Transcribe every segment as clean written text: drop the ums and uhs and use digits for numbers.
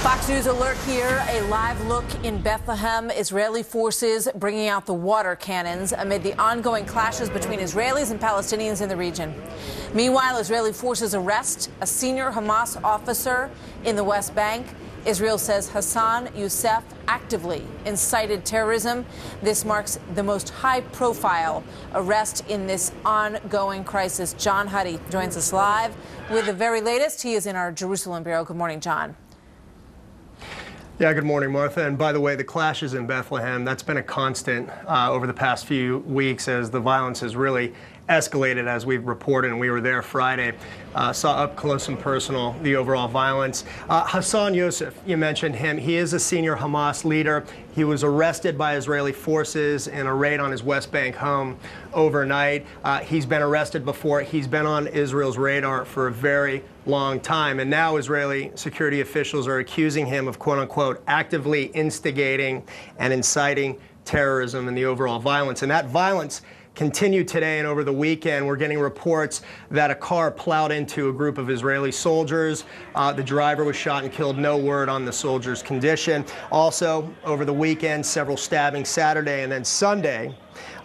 Fox News alert here. A live look in Bethlehem. Israeli forces bringing out the water cannons amid the ongoing clashes between Israelis and Palestinians in the region. Meanwhile, Israeli forces arrest a senior Hamas officer in the West Bank. Israel says Hassan Youssef actively incited terrorism. This marks the most high-profile arrest in this ongoing crisis. John Huddy joins us live with the very latest. He is in our Jerusalem bureau. Good morning, John. Yeah, good morning, Martha. And by the way, the clashes in Bethlehem, that's been a constant over the past few weeks as the violence has really escalated, as we've reported, and we were there Friday. Saw up close and personal the overall violence. Hassan Youssef, you mentioned him. He is a senior Hamas leader. He was arrested by Israeli forces in a raid on his West Bank home overnight. He's been arrested before. He's been on Israel's radar for a very long time. And now Israeli security officials are accusing him of, quote unquote, actively instigating and inciting terrorism and the overall violence. And that violence continued today and over the weekend. We're getting reports that a car plowed into a group of Israeli soldiers. The driver was shot and killed. No word on the soldier's condition. Also, over the weekend, several stabbings Saturday and then Sunday.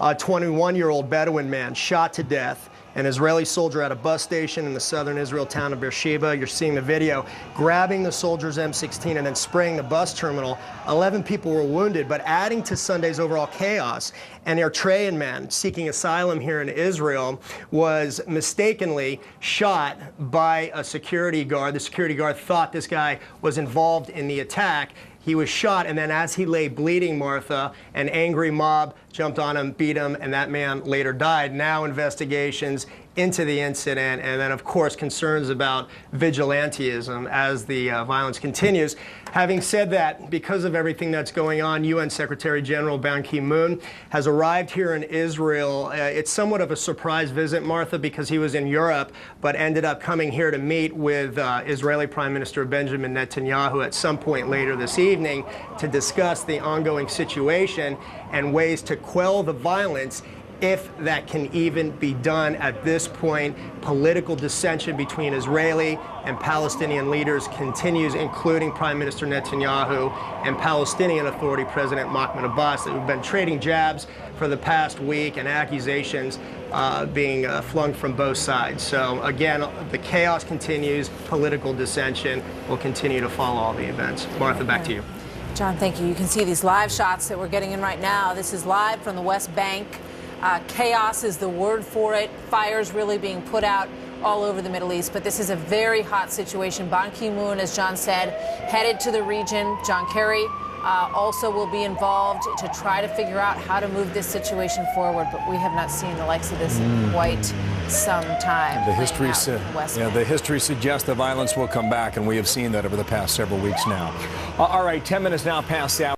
A 21-year-old Bedouin man shot to death. An Israeli soldier at a bus station in the southern Israel town of Beersheba. You're seeing the video, grabbing the soldier's M16 and then spraying the bus terminal. 11 people were wounded, but adding to Sunday's overall chaos, an Eritrean man seeking asylum here in Israel was mistakenly shot by a security guard. The security guard thought this guy was involved in the attack. He was shot, and then as he lay bleeding, Martha, an angry mob jumped on him, beat him, and that man later died. Now investigations into the incident, and then, of course, concerns about vigilantism as the violence continues. Having said that, because of everything that's going on, UN Secretary General Ban Ki-moon has arrived here in Israel. It's somewhat of a surprise visit, Martha, because he was in Europe, but ended up coming here to meet with Israeli Prime Minister Benjamin Netanyahu at some point later this evening to discuss the ongoing situation and ways to quell the violence, if that can even be done at this point. Political dissension between Israeli and Palestinian leaders continues, including Prime Minister Netanyahu and Palestinian Authority President Mahmoud Abbas, that have been trading jabs for the past week and accusations being flung from both sides. So again, the chaos continues. Political dissension will continue to follow all the events. Martha, back to you. John, thank you. You can see these live shots that we're getting in right now. This is live from the West Bank. Chaos is the word for it. Fires really being put out all over the Middle East. But this is a very hot situation. Ban Ki-moon, as John said, headed to the region. John Kerry also will be involved to try to figure out how to move this situation forward. But we have not seen the likes of this in quite some time. The history suggests the violence will come back, and we have seen that over the past several weeks now. All right, 10 minutes now past the hour.